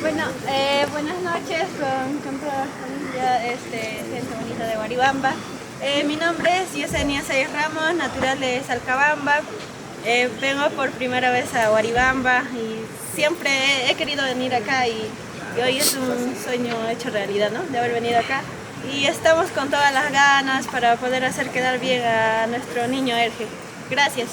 Bueno, buenas noches con toda la familia, gente bonita de Huaribamba. Mi nombre es Yesenia Sayas Ramos, natural de Salcabamba. Vengo por primera vez a Huaribamba y siempre he querido venir acá y hoy es un sueño hecho realidad, ¿no? De haber venido acá. Y estamos con todas las ganas para poder hacer quedar bien a nuestro niño Erge. Gracias.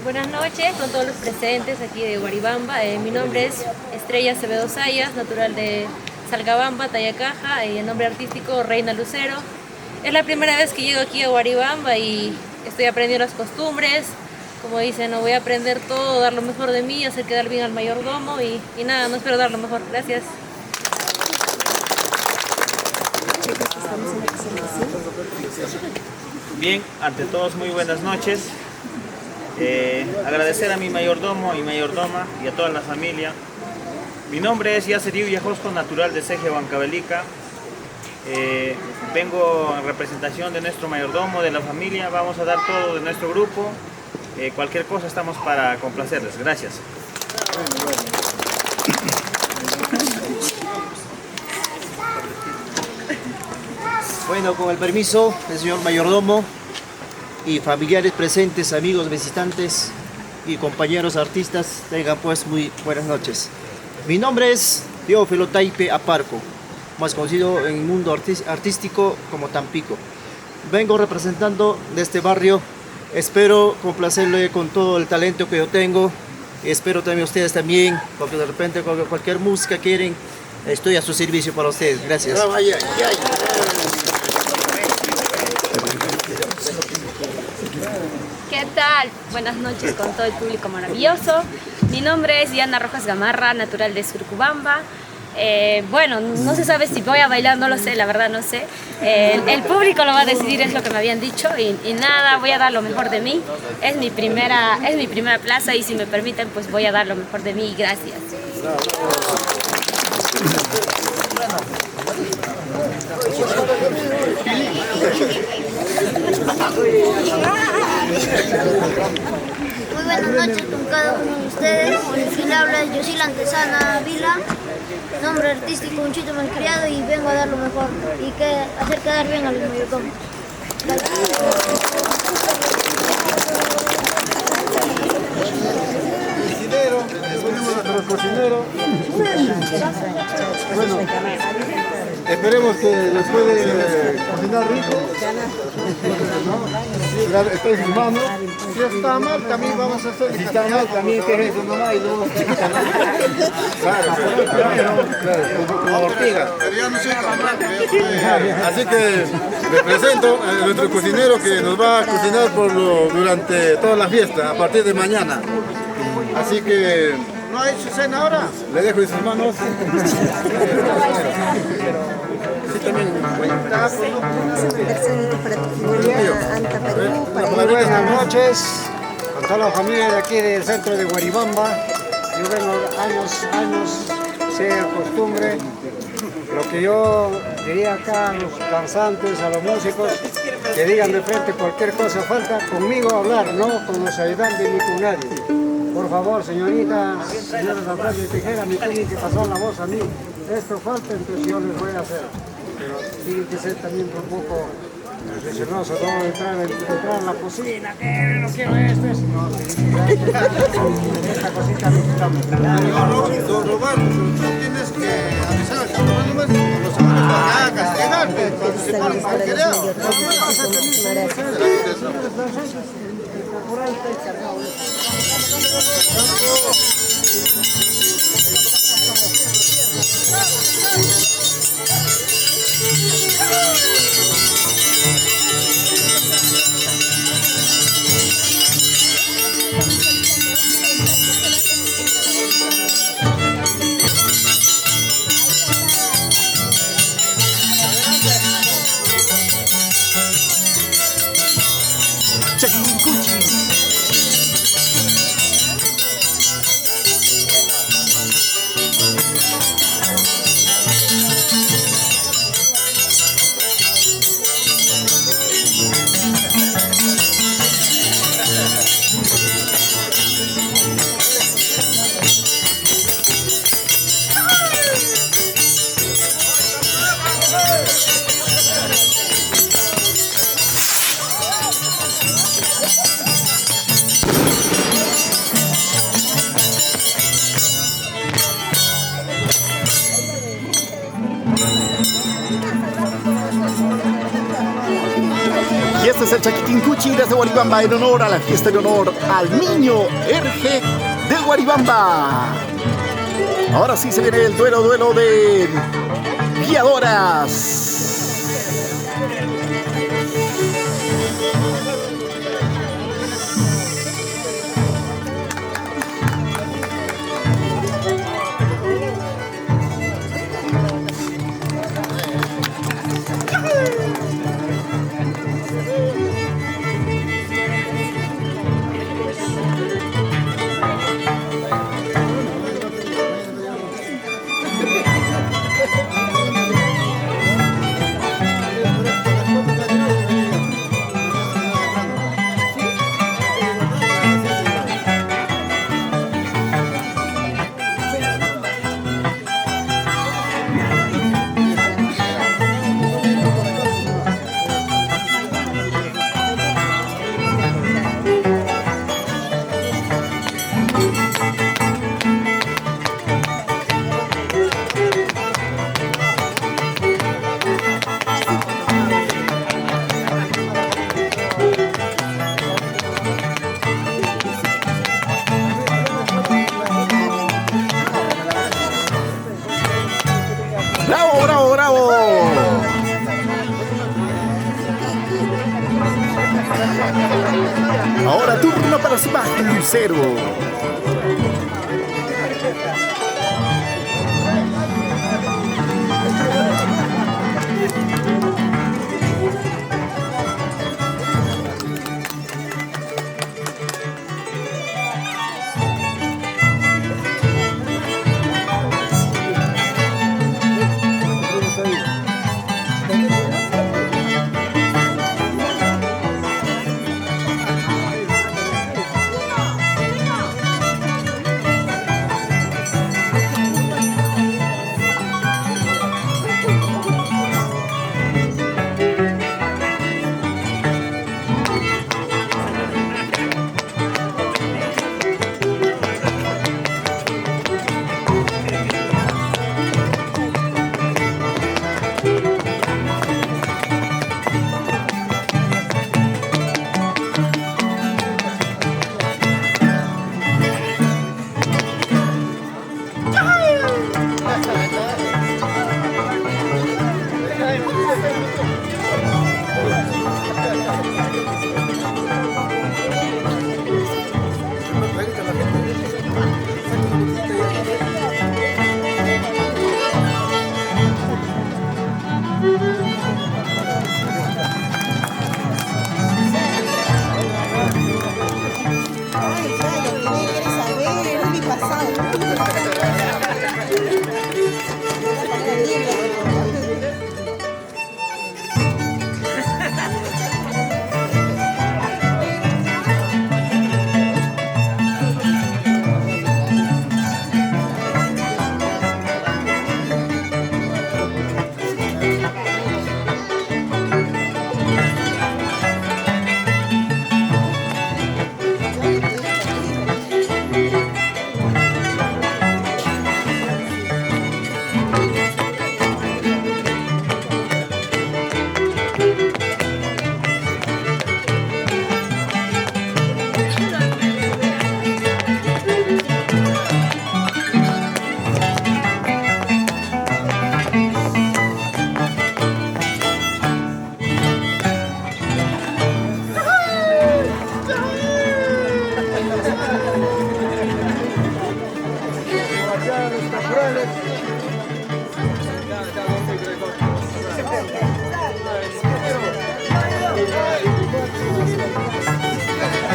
Buenas noches con todos los presentes aquí de Huaribamba. Mi nombre es Estrella Acevedo Sayas, natural de Salcabamba, Tayacaja, y el nombre artístico Reina Lucero. Es la primera vez que llego aquí a Huaribamba y estoy aprendiendo las costumbres. Como dicen, no voy a aprender todo, dar lo mejor de mí, hacer quedar bien al mayordomo y nada, no espero dar lo mejor. Gracias. Bien, ante todos muy buenas noches. Agradecer a mi mayordomo y mayordoma y a toda la familia. Mi nombre es Yaceriu Yajosco, natural de Ceje, Huancavelica. Vengo en representación de nuestro mayordomo, de la familia. Vamos a dar todo de nuestro grupo. Cualquier cosa estamos para complacerles. Gracias. Bueno, con el permiso del señor mayordomo y familiares presentes, amigos visitantes y compañeros artistas, tengan pues muy buenas noches. Mi nombre es Teófilo Taipe Aparco, más conocido en el mundo artístico como Tampico. Vengo representando de este barrio. Espero complacerle con todo el talento que yo tengo. Espero también ustedes también, porque de repente cualquier música quieren, estoy a su servicio para ustedes. Gracias. ¿Qué tal? Buenas noches con todo el público maravilloso. Mi nombre es Diana Rojas Gamarra, natural de Surcubamba. Bueno, no se sabe si voy a bailar, no lo sé, la verdad no sé. El público lo va a decidir, es lo que me habían dicho y nada, voy a dar lo mejor de mí. Es mi primera plaza y si me permiten, pues voy a dar lo mejor de mí. Gracias. Muy buenas noches con cada uno de ustedes. Quien habla es Yosila Antesana Vila, nombre artístico Unchito Malcriado, y vengo a dar lo mejor y hacer quedar bien a los mayordomos. Cocinero. Bueno, esperemos que les puede cocinar rico. ¿No? Estoy filmando. Si está mal, también vamos a hacer. Si está mal, también que es eso nomás y luego. Claro, como ortiga. Así que les presento a nuestro cocinero que nos va a cocinar durante toda la fiesta, a partir de mañana. Así que... ¿No hay su cena ahora? Le dejo en sus manos. Sí, también. Muy buenas noches con toda la familia de aquí del centro de Huaribamba. Yo vengo años, sea costumbre. Lo que yo diría acá a los danzantes, a los músicos, que digan de frente cualquier cosa, falta conmigo hablar, no con los ayudantes ni con nadie. Por favor, señora Zaprati de Tijera, me tienen que pasar la voz a mí. Esto falta, entonces yo les voy a hacer. Pero tienen que ser también un poco reflexionosos, no entrar en la cocina, que no quiero esto, no, esta cosita no. Don Roberto, tú tienes que avisar a los números, los señores para acá, castigarte, participar en cualquier lado. el Chaquitincuchi desde Guaribamba en honor a la fiesta en honor al niño Erge de Guaribamba. Ahora sí se viene el duelo de guiadoras. Ahora turno para Sebastián Lucero.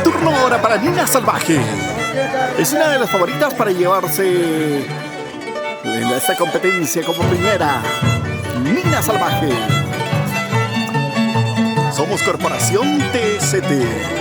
Turno ahora para Nina Salvaje. Es una de las favoritas para llevarse en esta competencia como primera. Nina Salvaje. Somos Corporación TST.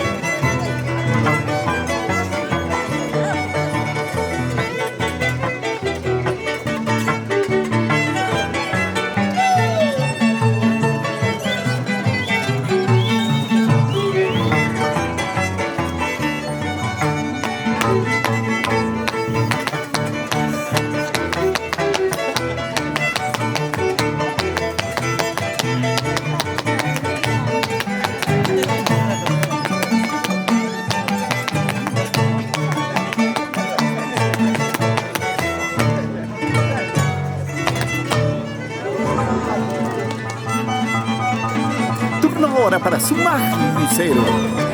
Magnicero.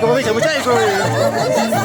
Como dice, muchachos.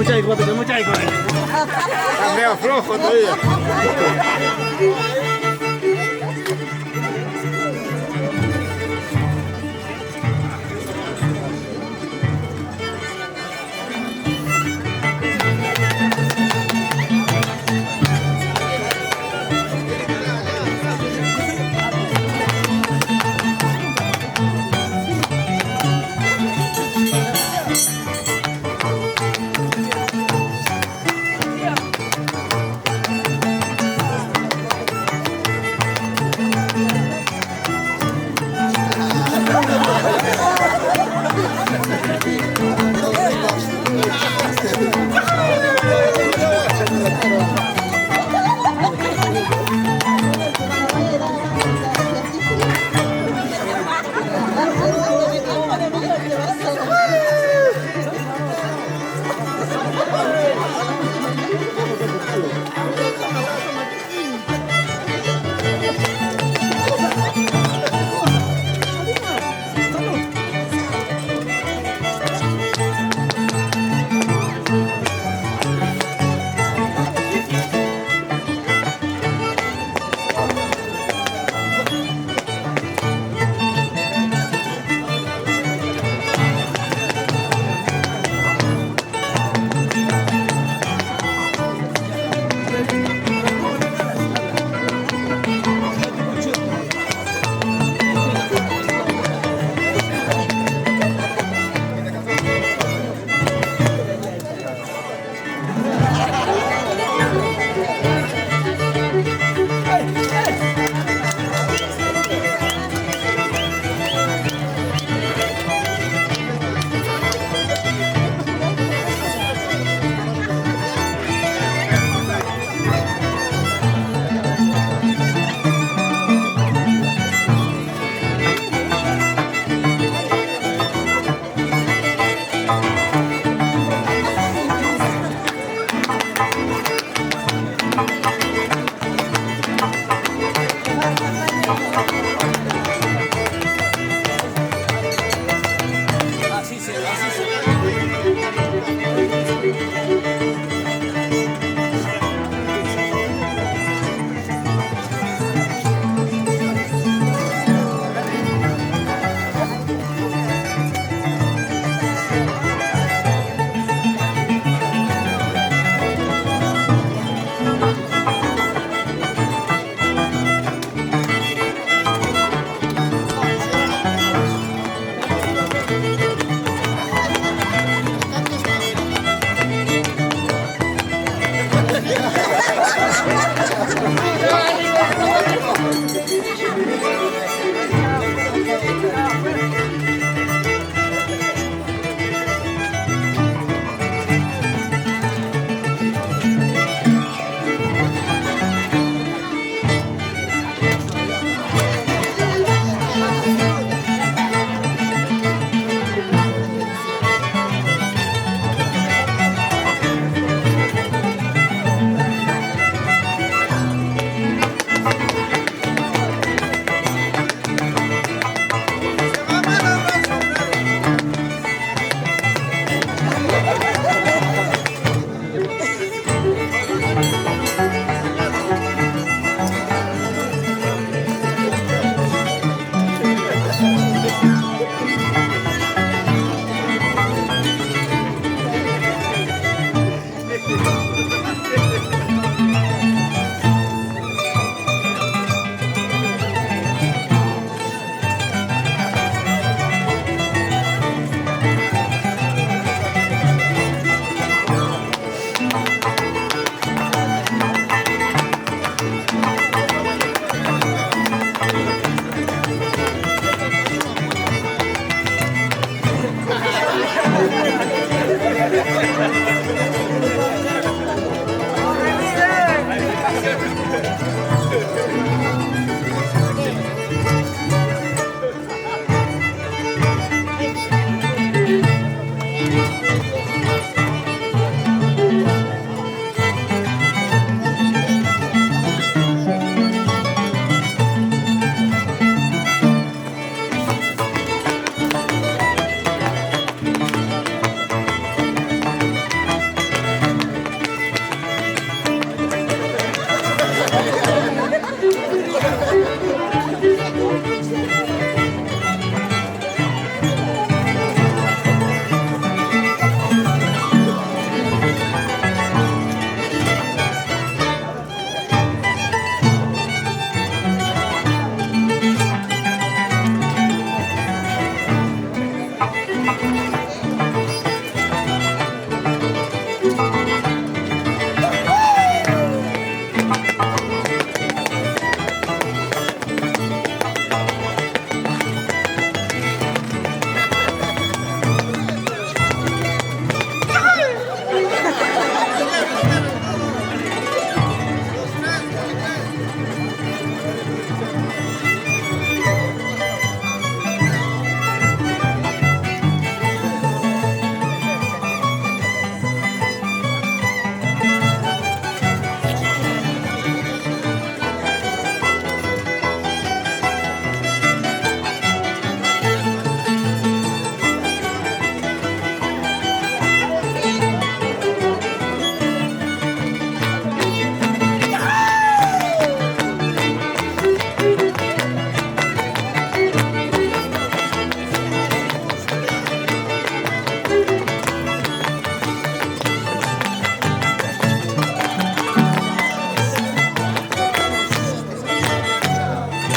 Muchaico, papi, muchaico. Está medio flojo todavía.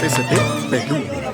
ST Perú.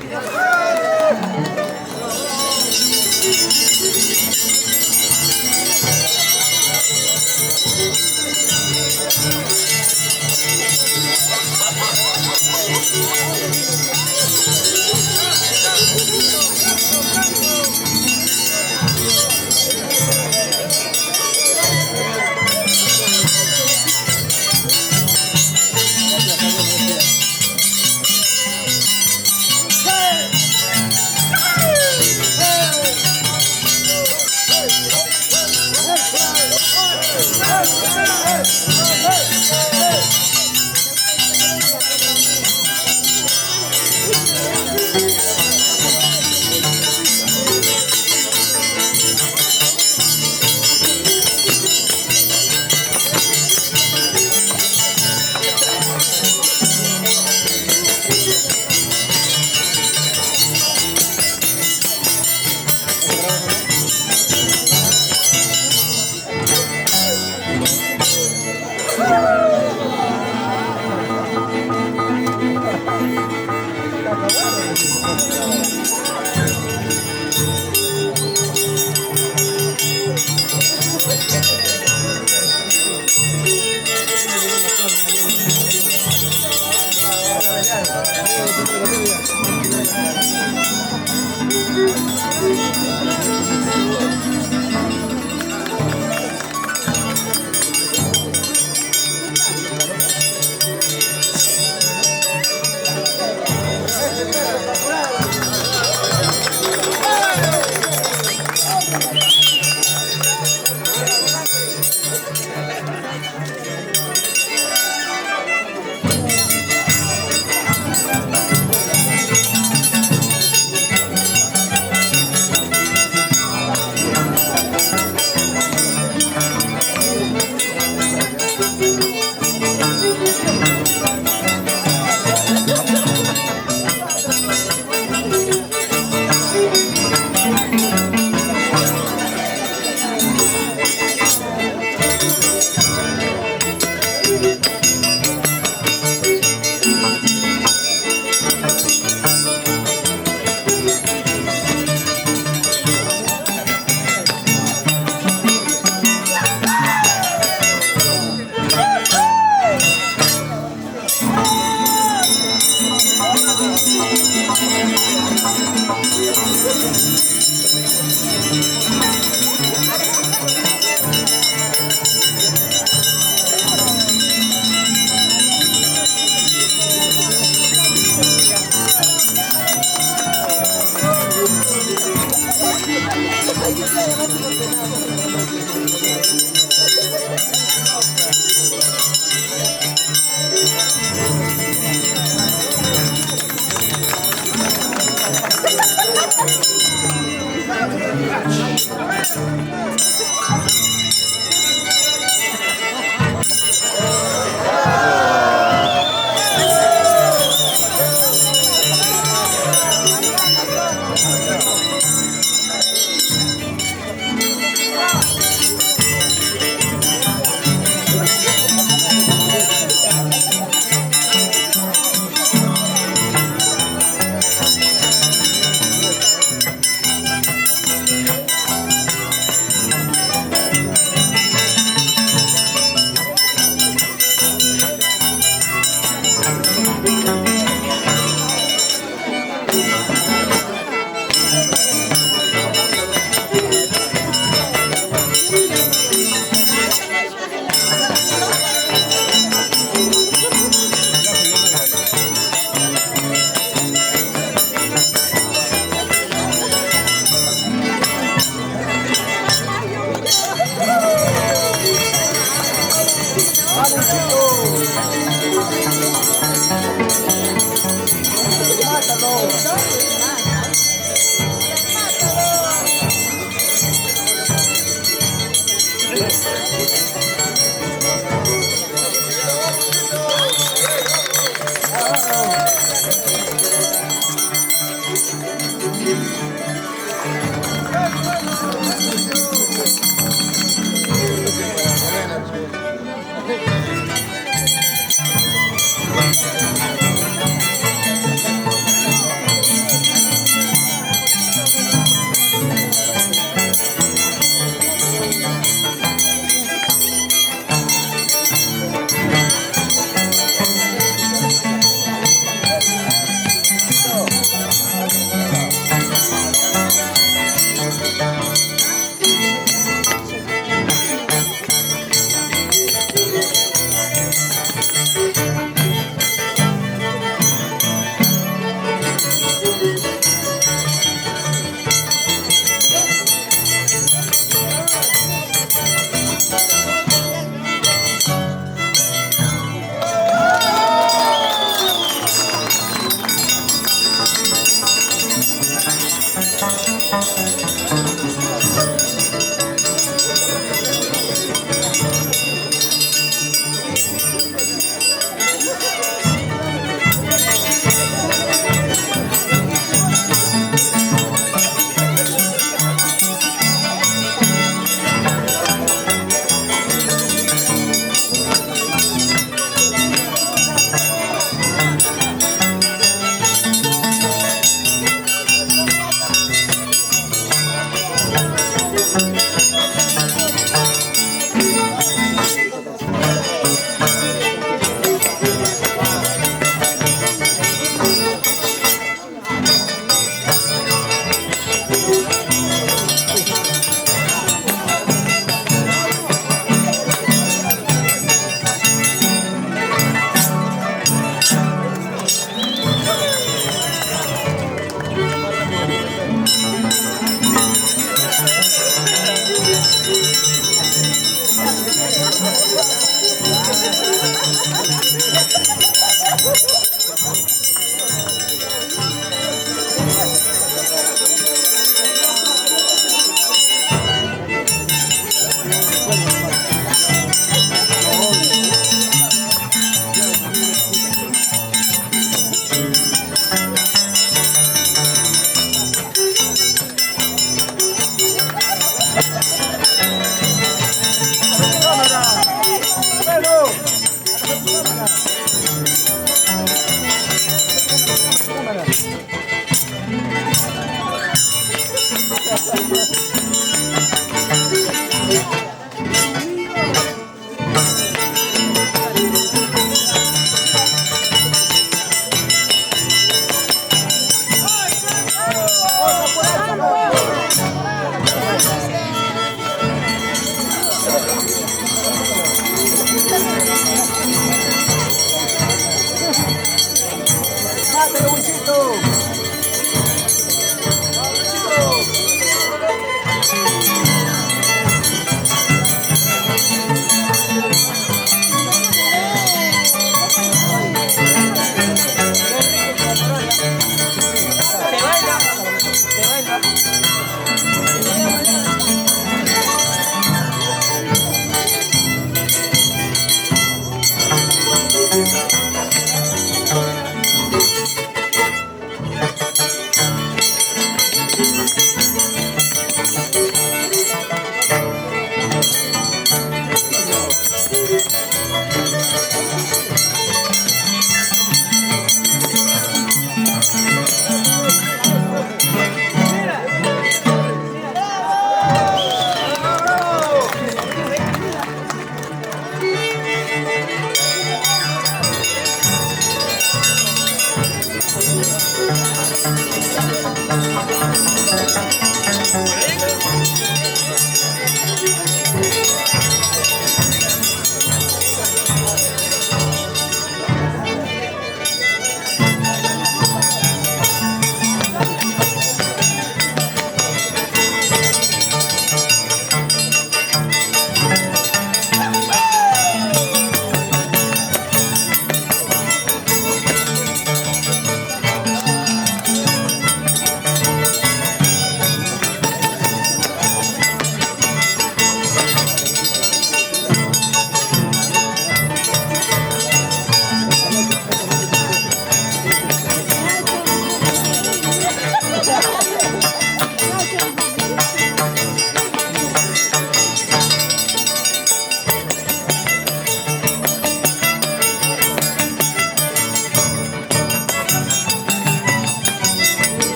¡Hasta Luchito!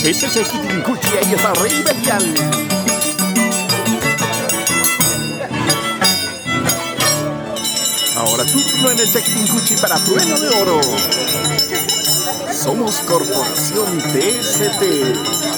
Ese es el Quitincuchi, ahí está Rey Belial. Ahora turno en el Quitincuchi para Trueno de Oro. Somos Corporación TST.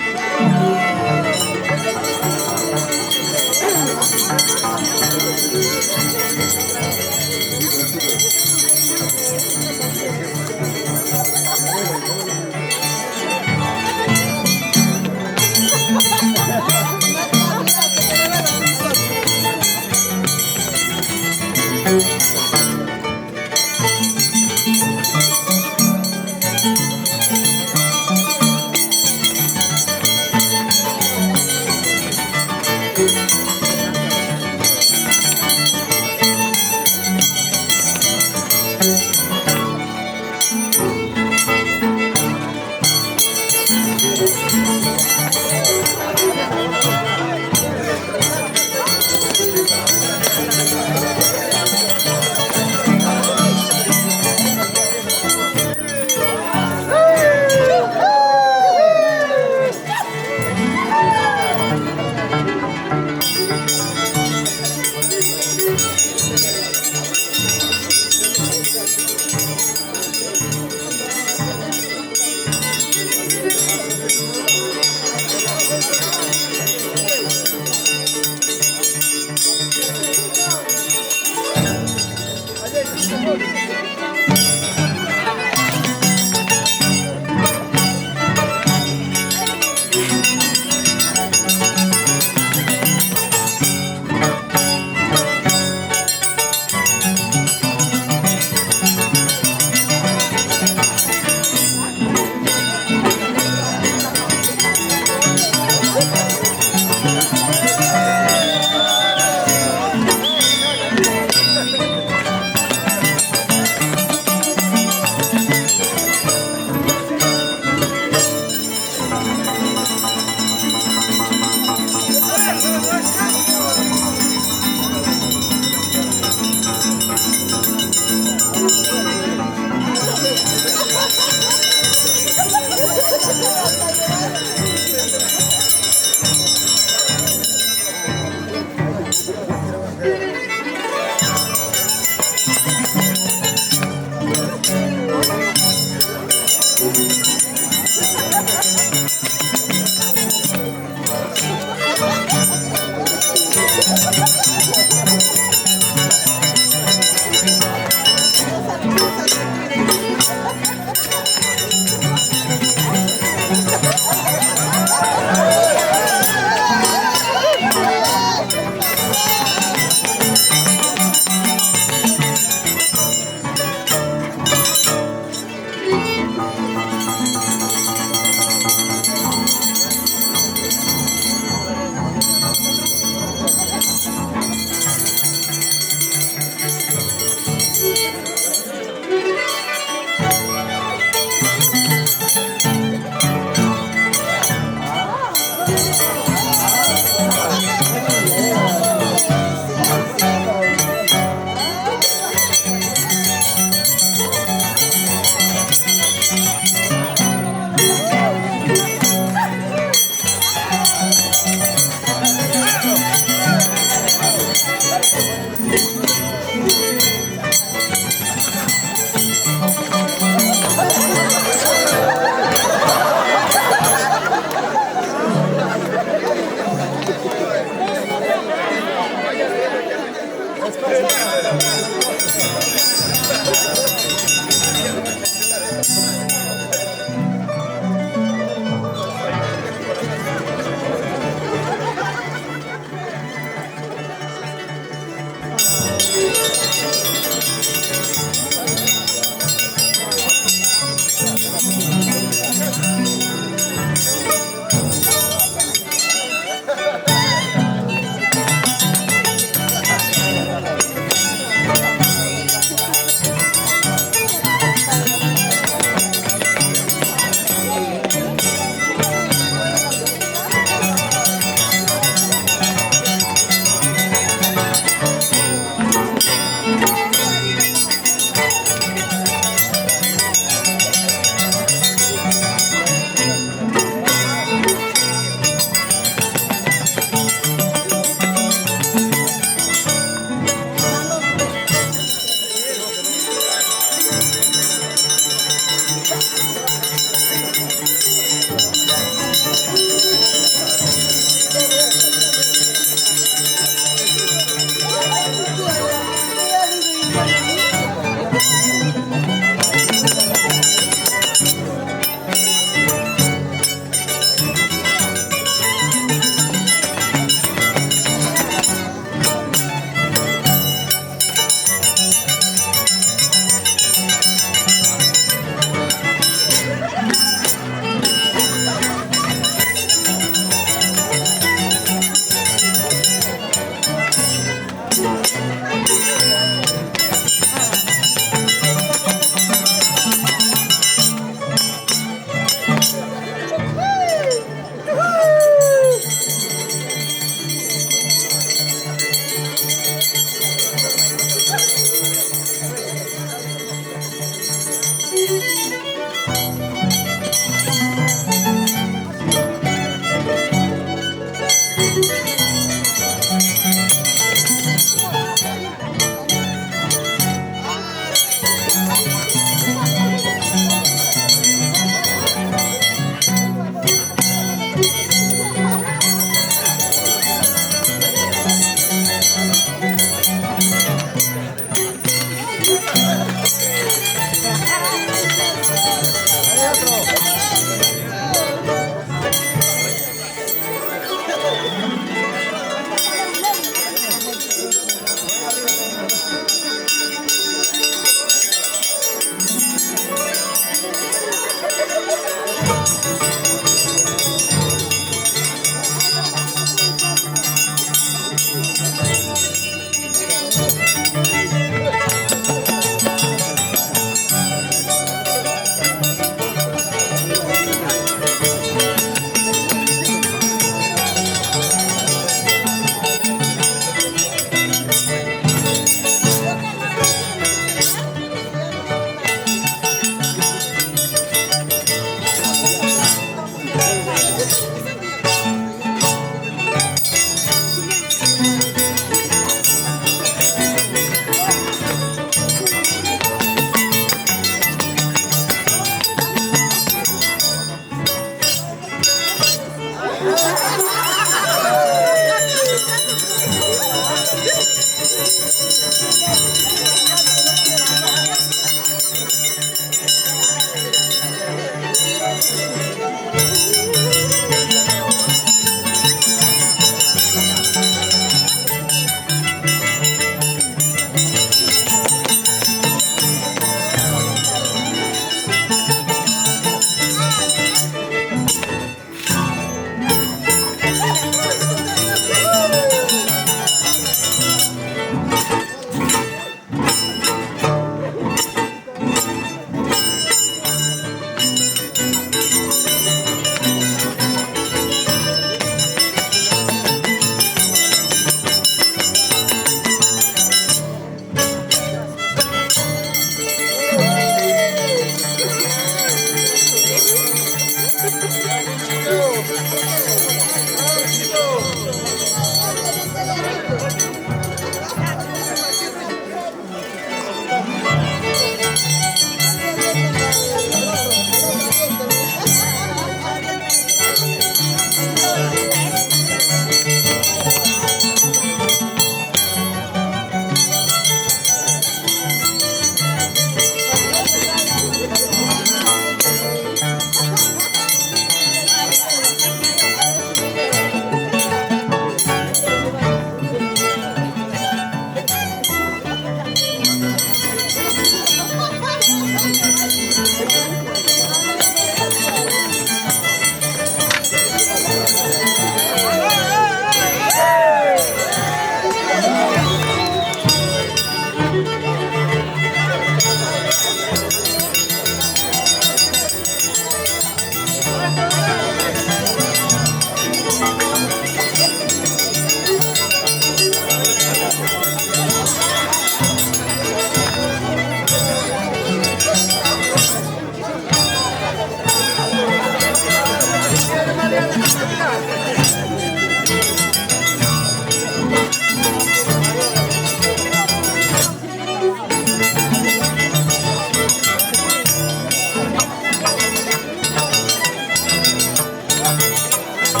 Es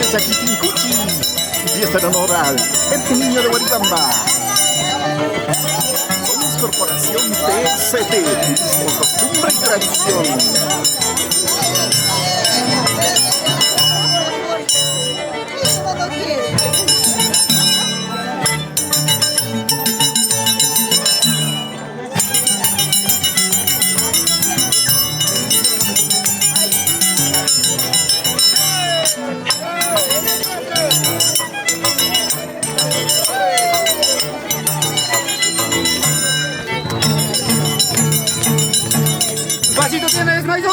el Chaquitín Cuchi y está en honor al Virgen Niño de Guaribamba. Somos Corporación TST, Turismo, Costumbre y Tradición. ¿Vasito tienes, Maido?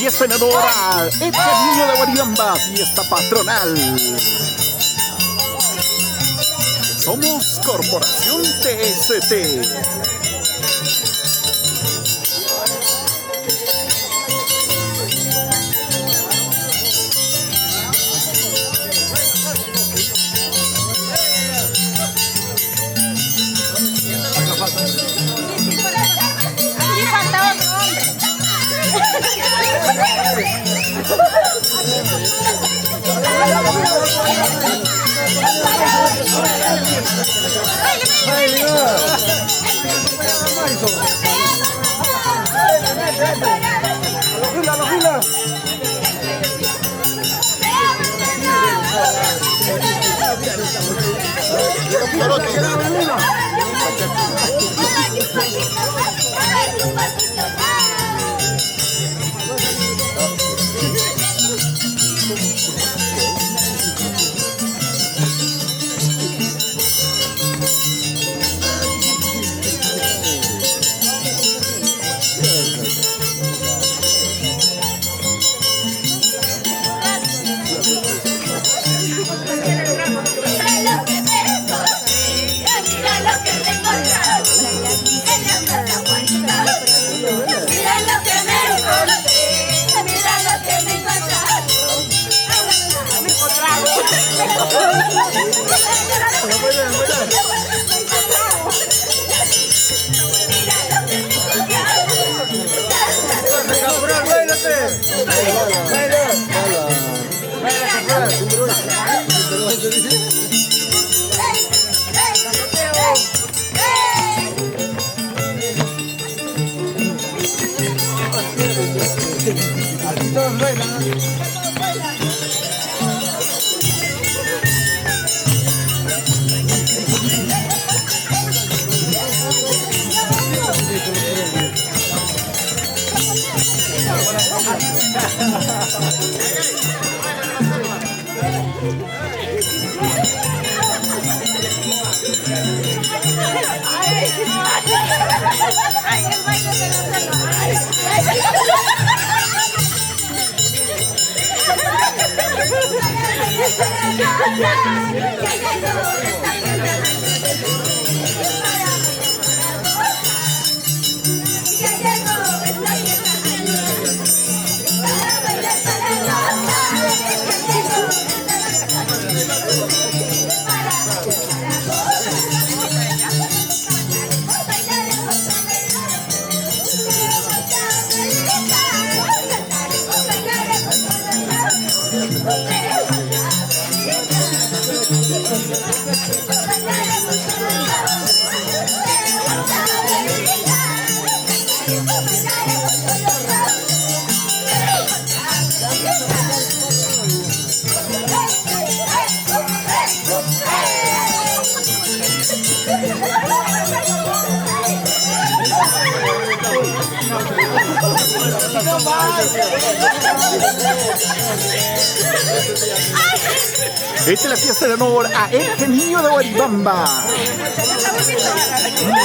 Fiesta en honor a este niño de Guaribamba, fiesta patronal. Somos Corporación TST. Esta es la fiesta de honor a este niño de Guaribamba.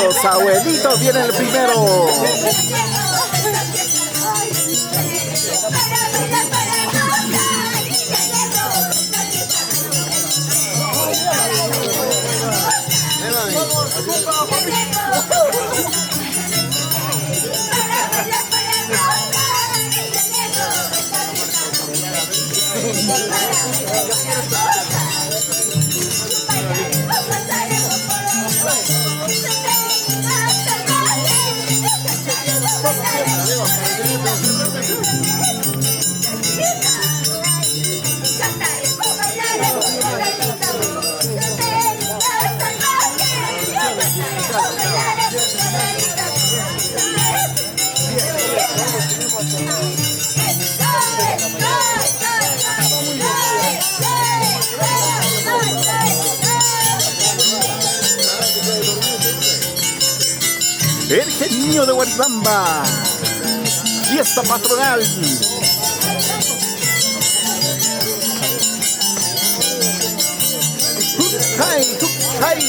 Los abuelitos vienen el primero. El genio de Guaribamba. Fiesta patronal. ¡Ay! ¡Ay!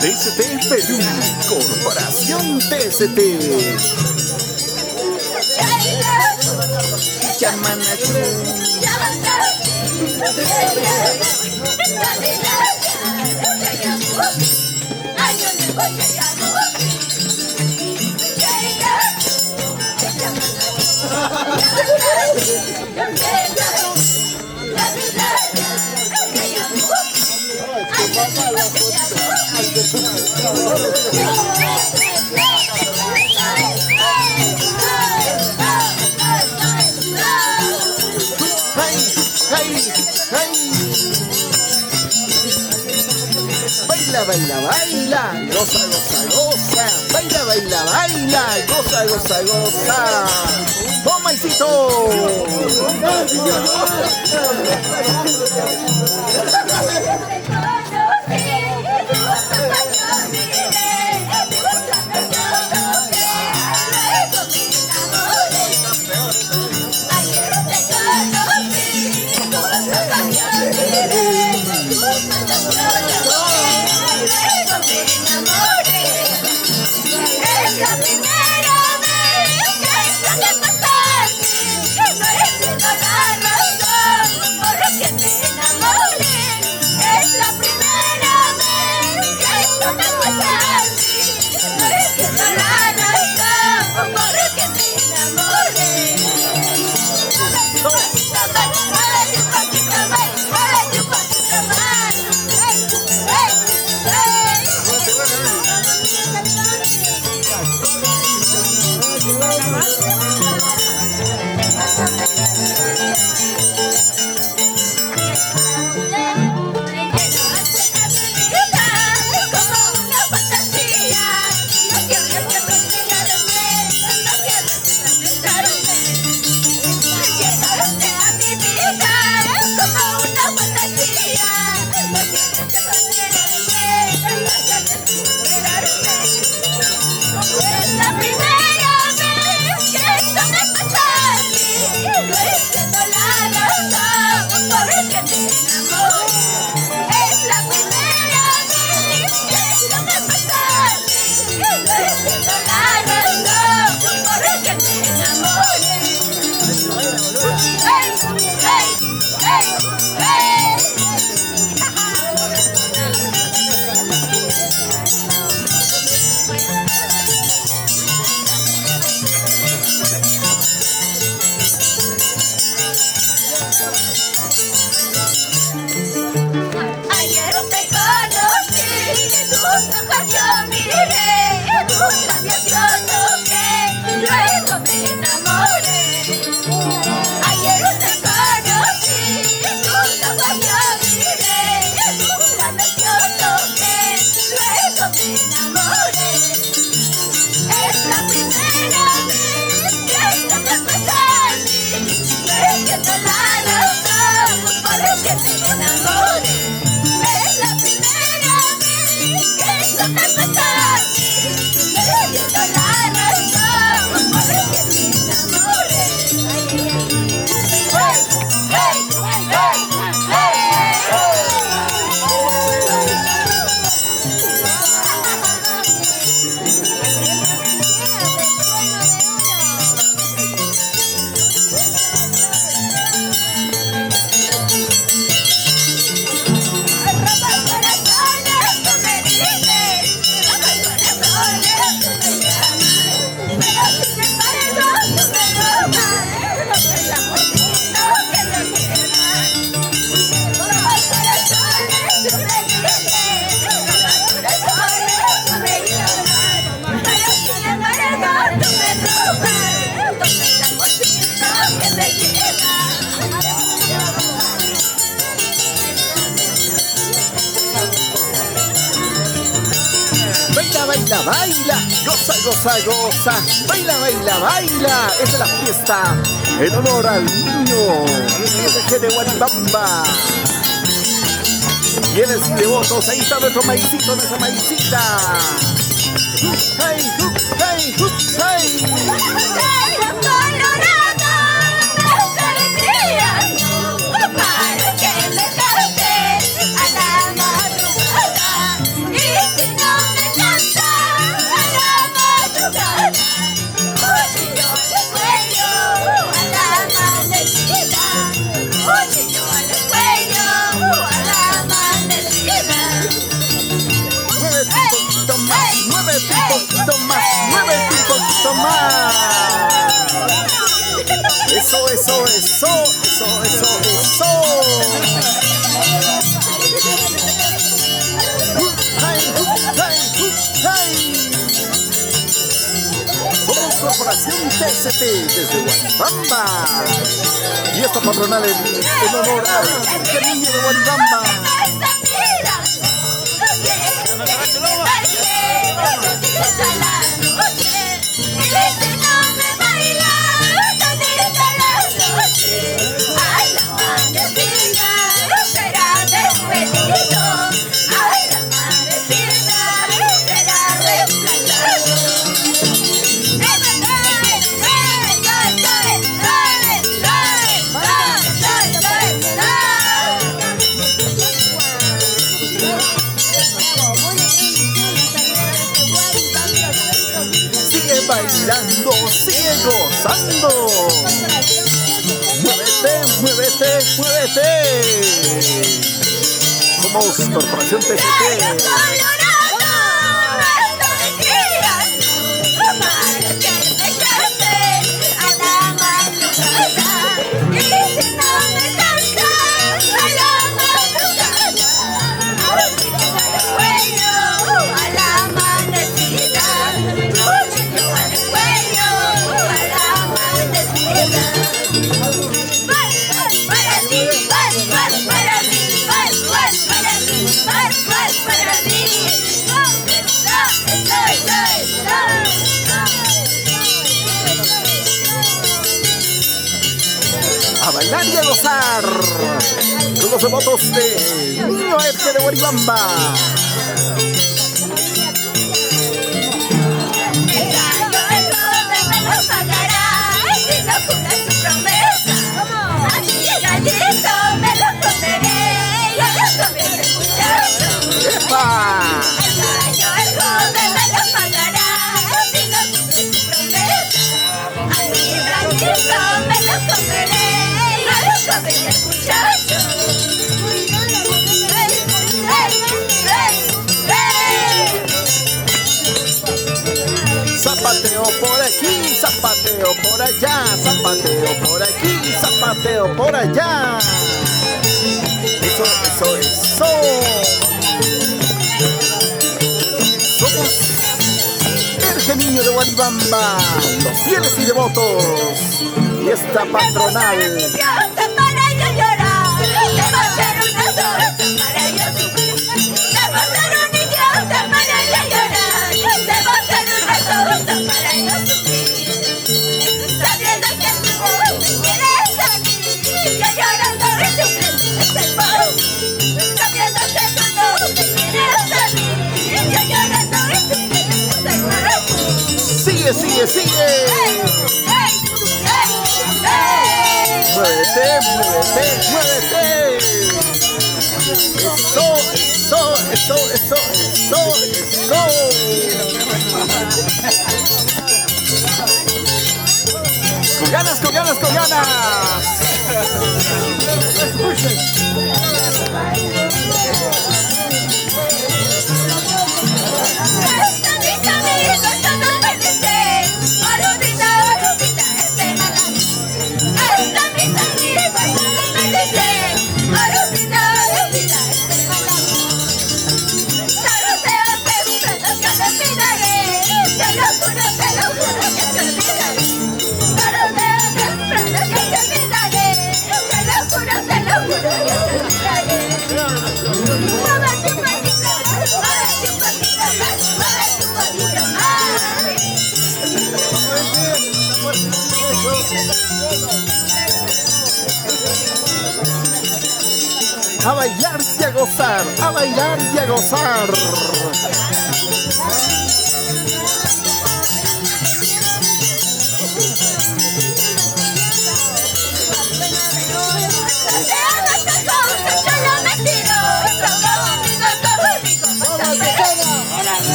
TST Perú, Corporación TST. Baila, baila, baila, goza, goza, goza. Baila, baila, baila, goza, goza, goza. ¡Toma, hijito! Hey! baila, baila, goza, goza, goza, baila, baila, baila. Esta es la fiesta en honor al niño de Guaribamba. Fieles y devotos, ahí está nuestro maicito, nuestra maicita. Hey, hey, hey. Eso, eso, eso, eso, eso, eso. Somos Corporación TCT desde Guaribamba. Y esta patronal en honor al niño de Guaribamba. Bailando, sigue gozando. Muévete, muévete, muévete. Somos Corporación TCT. A bailar y a gozar con los devotos de Niño Erge de Guaribamba. ¡Epa! Zapateo por aquí, zapateo por allá, zapateo por aquí, zapateo por allá. Eso, eso, eso. Somos Erge Niño de Guaribamba, los fieles y devotos, y esta patronal. Sigue, sigue, sigue. Muévete, muévete, muévete. Eso, eso, eso, eso, eso, eso. Con ganas, con ganas, con ganas. Te lo juro, te lo juro, yo te olvidaré. a bailar y a gozar, a bailar y a gozar.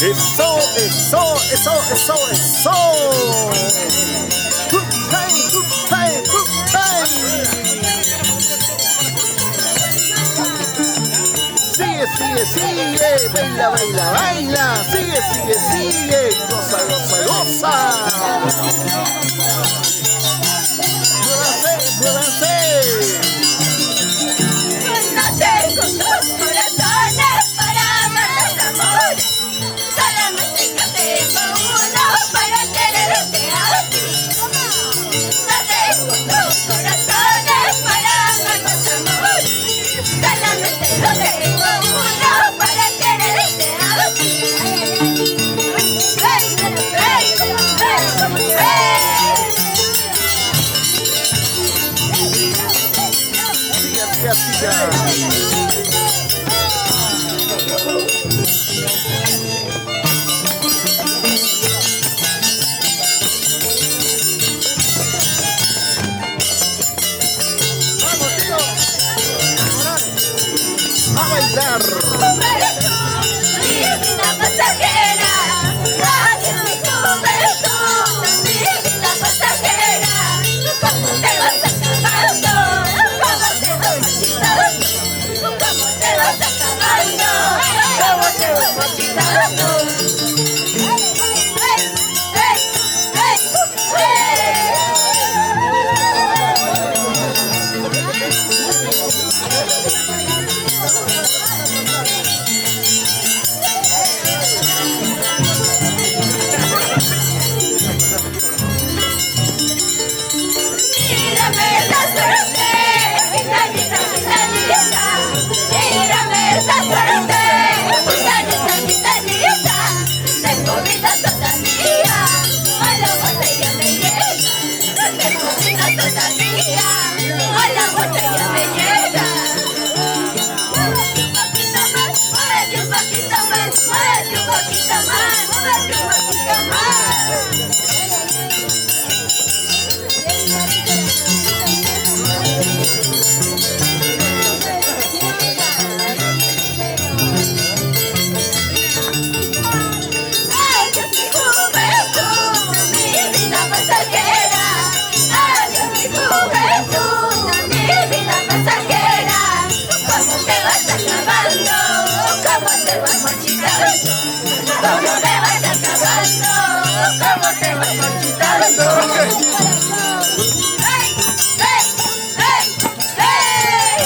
Eso, eso, eso, eso, eso. Good time, good time, good time. Sigue, sigue, sigue, baila, baila, baila. Sigue, sigue, sigue, goza, goza, goza. Muévanse, muévanse. No tengo dos corazones para amar amor. Solamente yo tengo uno para quererte a ti. No tengo dos corazones para amar amor. Solamente yo tengo uno para quererte a ti. Hey, hey, hey, hey. Siga, siga. A bailar. Mi vida pasajera, adiós mi juventud. Mi vida pasajera, ¿cómo te vas acabando? ¿Cómo te vas marchitando? ¿Cómo te vas acabando? ¿Cómo te vas marchitando? ¡Hey, hey, hey, hey! Mírame esa suerte, gitanita, gitanita. Mírame esa suerte, gitanita, gitanita. Tengo vida toda mía, a la botella me llega. Tengo vida toda mía, a la botella me llega. Muévete un poquito más, muévete un poquito más, muévete un poquito más, muévete un poquito más. Adiós mi juventud, mi vida pasajera. Adiós mi juventud, mi vida pasajera. ¿Cómo te vas acabando? ¿Cómo te vas marchitando? ¿Cómo te vas acabando? ¿Cómo te vas marchitando? ¡Hey, hey, hey, hey!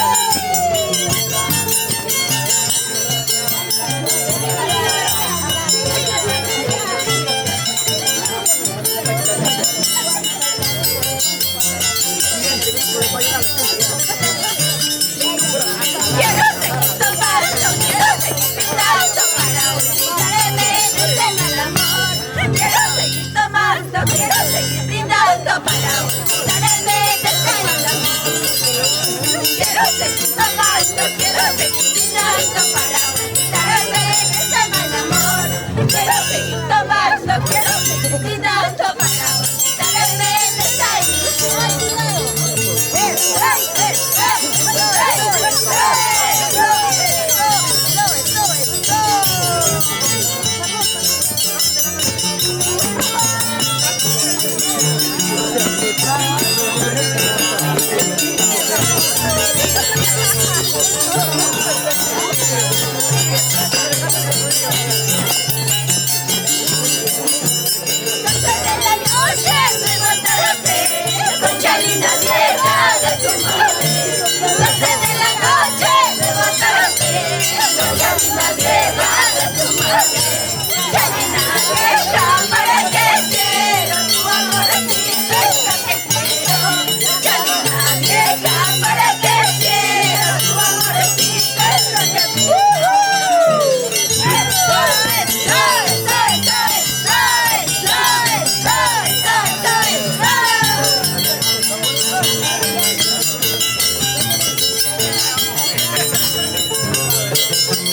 Quiero seguir tomando, quiero seguir pintando para olvidarme de ese mal amor. Quiero seguir tomando, quiero seguir brindando para olvidarme de ese mal amor. Quiero seguir tomando, quiero seguir brindando para olvidarme de ese mal amor. Quiero seguir tomando, quiero seguir brindando para olvidarme de esa ilusión. Chalina vieja de tu madre, 12 de la noche me botaste, Chalina vieja de tu madre, Chalina vieja, ¿para qué quiero tu Gracias.